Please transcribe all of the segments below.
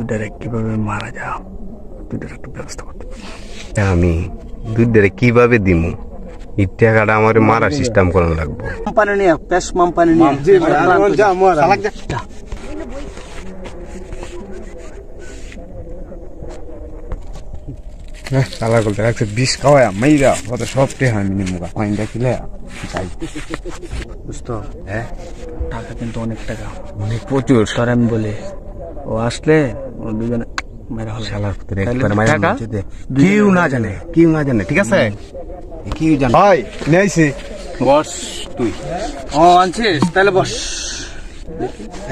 দুইটারে কিভাবে মারা যাও দুইটার একটা ব্যবস্থা করতে পারি। আমি দুধের কিভাবে দিমু এই টাকাটা আমার মারা সিস্টেম করানো লাগবো। পানি নিয়ে পেশ মাম পানি নিয়ে সালা করতে রাখছে বিষ খাওয়ায় মাইরা কত সব টেহা মিনি মুখা কয়েনটা কিলে যাই বুঝতো হ্যাঁ টাকা কিন্তু অনেক টাকা অনেক প্রচুর তোর আমি বলি ও আসলে ও দুজনে মেরা হলো শালার পুত্রে তাইলে একবার মায়ের টাকা? মধ্যে দে। কেউ না জানে ঠিক আছে কেউ জানে ভাই নেইছি বস তুই ও আনছিস তাহলে বস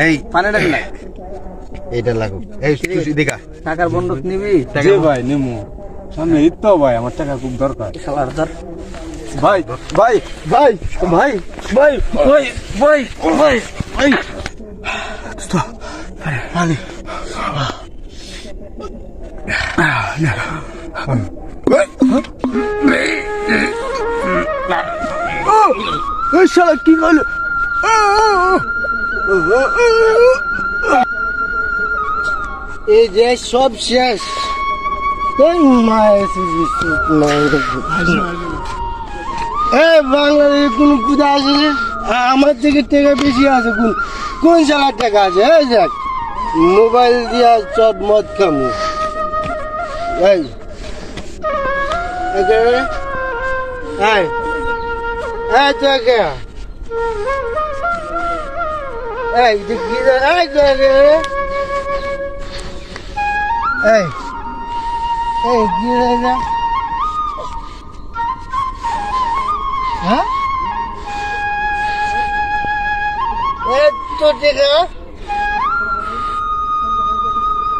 এই পানিটা কি লাগে এইটা লাগু এই তুই দেখা টাকার বন্দুক নিবি জি ভাই নেমু সামনে ঈদ তো ভাই আমার টাকা খুব দরকার শালার ধর ভাই ভাই ভাই ভাই ভাই ওই ওই ওই ওই পানি এই শালা কি করলো এই যে সব শেষ এই বাংলাদেশে কোন পূজা আছে রে? আমার থেকে টাকা বেশি আছে কোন কোন জায়গার টাকা আছে এই দেখ মোবাইল দিয়া সব মদ খামু এই একেবারে এই এই তো কে এই দেখি এই তো একেবারে এই এই কি হয়েছে হ্যাঁ এত টাকা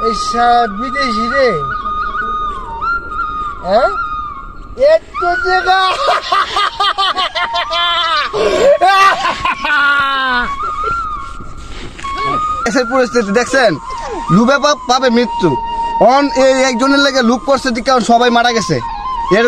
এই বিদেশি রে হ্যাঁ এত টাকা পরিস্থিতি দেখছেন লুবে পাবে মৃত্যু অন এই একজনের লেগে লুপ করছে কারণ সবাই মারা গেছে এর